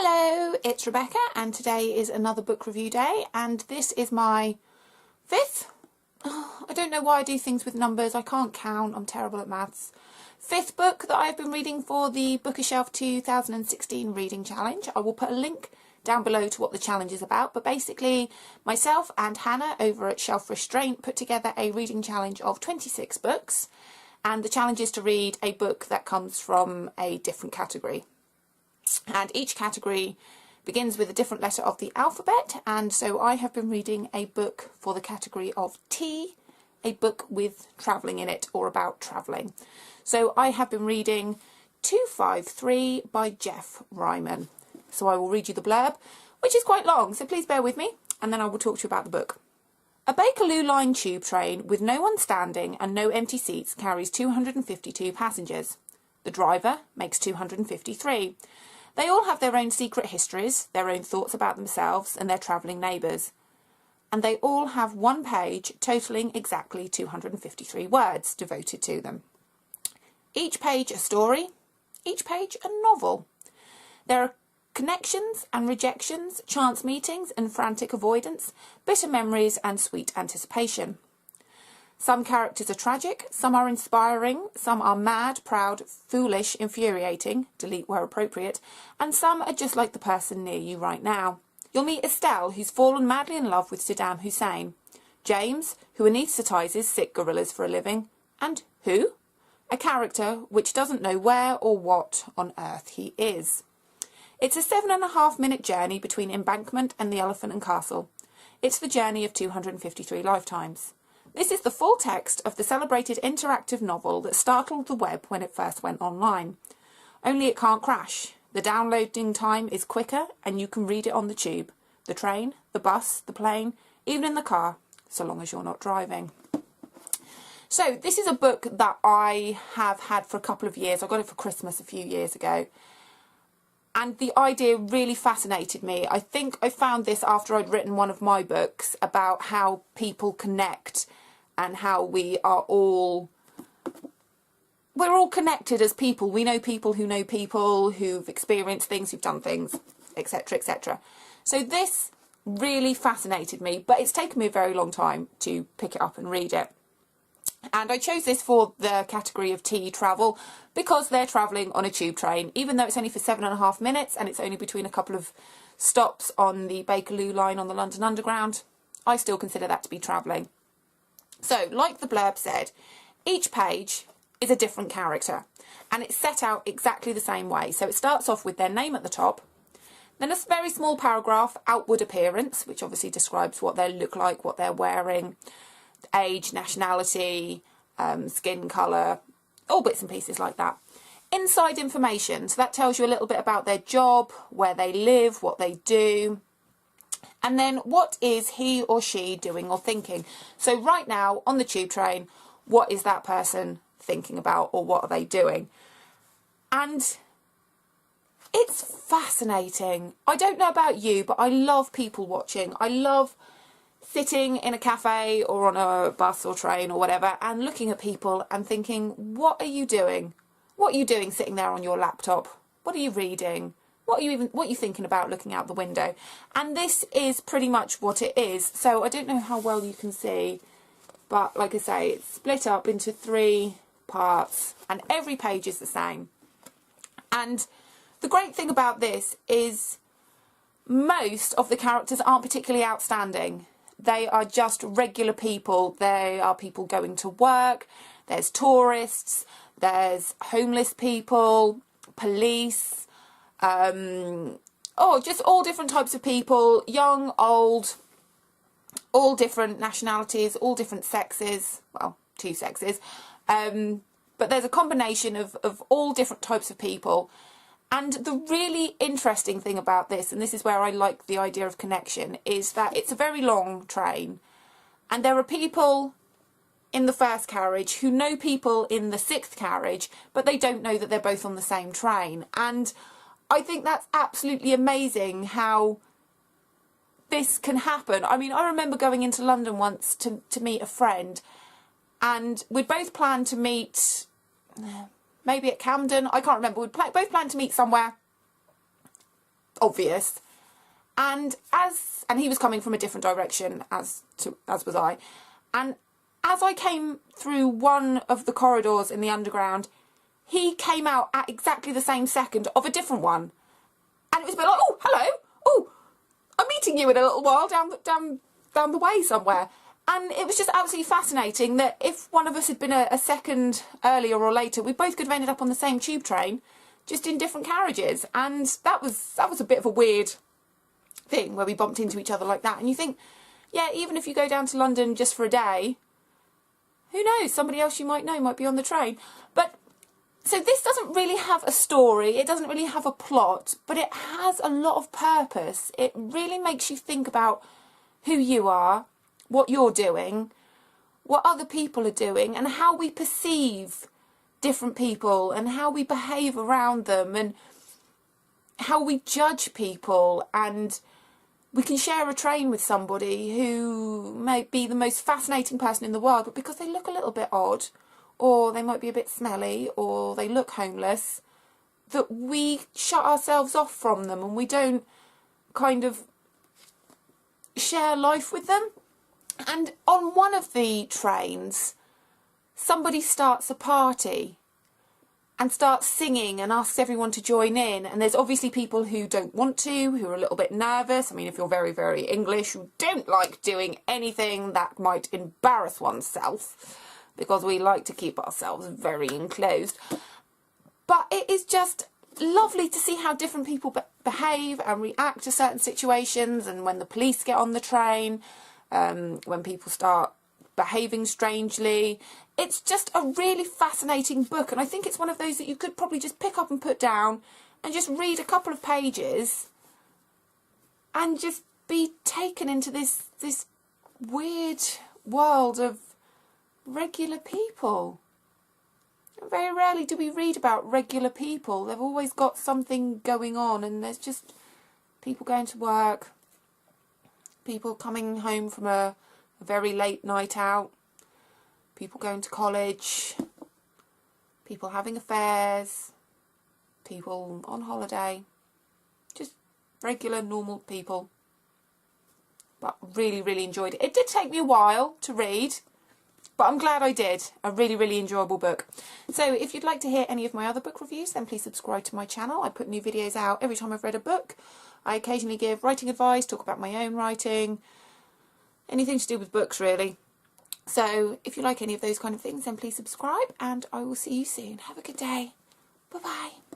Hello, it's Rebecca and today is another book review day and this is my fifth, I don't know why I do things with numbers, I can't count, I'm terrible at maths, fifth book that I've been reading for the BookaShelf 2016 reading challenge. I will put a link down below to what the challenge is about, but basically myself and Hannah over at Shelf Restraint put together a reading challenge of 26 books, and the challenge is to read a book that comes from a different category. And each category begins with a different letter of the alphabet, and so I have been reading a book for the category of T, a book with travelling in it or about travelling. So I have been reading 253 by Geoff Ryman. So I will read you the blurb, which is quite long, so please bear with me, and then I will talk to you about the book. A Bakerloo line tube train with no one standing and no empty seats carries 252 passengers. The driver makes 253. They all have their own secret histories, their own thoughts about themselves and their travelling neighbours. And they all have one page totalling exactly 253 words devoted to them. Each page a story, each page a novel. There are connections and rejections, chance meetings and frantic avoidance, bitter memories and sweet anticipation. Some characters are tragic, some are inspiring, some are mad, proud, foolish, infuriating, delete where appropriate, and some are just like the person near you right now. You'll meet Estelle, who's fallen madly in love with Saddam Hussein, James, who anaesthetises sick gorillas for a living, and who? A character which doesn't know where or what on earth he is. It's a 7.5-minute journey between Embankment and the Elephant and Castle. It's the journey of 253 lifetimes. This is the full text of the celebrated interactive novel that startled the web when it first went online. Only it can't crash. The downloading time is quicker and you can read it on the tube, the train, the bus, the plane, even in the car, so long as you're not driving. So this is a book that I have had for a couple of years. I got it for Christmas a few years ago. And the idea really fascinated me. I think I found this after I'd written one of my books about how people connect and how we're all connected as people. We know people who've experienced things, who've done things, etc., etc. So this really fascinated me, but it's taken me a very long time to pick it up and read it. And I chose this for the category of T, travel, because they're travelling on a tube train, even though it's only for 7.5 minutes and it's only between a couple of stops on the Bakerloo line on the London Underground. I still consider that to be travelling. So, like the blurb said, each page is a different character and it's set out exactly the same way. So it starts off with their name at the top, then a very small paragraph, outward appearance, which obviously describes what they look like, what they're wearing, age, nationality, skin colour, all bits and pieces like that. Inside information, so that tells you a little bit about their job, where they live, what they do, and then what is he or she doing or thinking. So right now on the tube train, what is that person thinking about or what are they doing? And it's fascinating. I don't know about you, but I love people watching. I love sitting in a cafe or on a bus or train or whatever and looking at people and thinking, what are you doing? What are you doing sitting there on your laptop? What are you reading? What are you thinking about looking out the window? And this is pretty much what it is. So I don't know how well you can see, but like I say, it's split up into 3 parts and every page is the same. And the great thing about this is most of the characters aren't particularly outstanding. They are just regular people. They are people going to work. There's tourists. There's homeless people, police, just all different types of people, young, old, all different nationalities, all different sexes, well, 2 sexes. But there's a combination of all different types of people. And the really interesting thing about this, and this is where I like the idea of connection, is that it's a very long train and there are people in the first carriage who know people in the 6th carriage, but they don't know that they're both on the same train. And I think that's absolutely amazing how this can happen. I mean, I remember going into London once to meet a friend and we'd both planned to meet maybe at Camden, I can't remember. We'd both planned to meet somewhere obvious. And he was coming from a different direction as was I. And as I came through one of the corridors in the underground, he came out at exactly the same second of a different one. And it was a bit like, oh, hello. Oh, I'm meeting you in a little while down the way somewhere. And it was just absolutely fascinating that if one of us had been a second earlier or later, we both could have ended up on the same tube train, just in different carriages. And that was a bit of a weird thing where we bumped into each other like that. And you think, yeah, even if you go down to London just for a day, who knows, somebody else you might know might be on the train. But so this doesn't really have a story, it doesn't really have a plot, but it has a lot of purpose. It really makes you think about who you are, what you're doing, what other people are doing, and how we perceive different people and how we behave around them and how we judge people. And we can share a train with somebody who may be the most fascinating person in the world, but because they look a little bit odd, or they might be a bit smelly, or they look homeless, that we shut ourselves off from them and we don't kind of share life with them. And on one of the trains, somebody starts a party and starts singing and asks everyone to join in. And there's obviously people who don't want to, who are a little bit nervous. I mean, if you're very, very English, who don't like doing anything that might embarrass oneself, because we like to keep ourselves very enclosed. But it is just lovely to see how different people behave and react to certain situations. And when the police get on the train, when people start behaving strangely. It's just a really fascinating book, and I think it's one of those that you could probably just pick up and put down and just read a couple of pages and just be taken into this weird world of regular people. Very rarely do we read about regular people. They've always got something going on, and there's just people going to work, people coming home from a very late night out, people going to college, people having affairs, people on holiday, just regular, normal people. But really, really enjoyed it. It did take me a while to read, but I'm glad I did. A really, really enjoyable book. So if you'd like to hear any of my other book reviews, then please subscribe to my channel. I put new videos out every time I've read a book. I occasionally give writing advice, talk about my own writing, anything to do with books really. So if you like any of those kind of things, then please subscribe, and I will see you soon. Have a good day. Bye bye.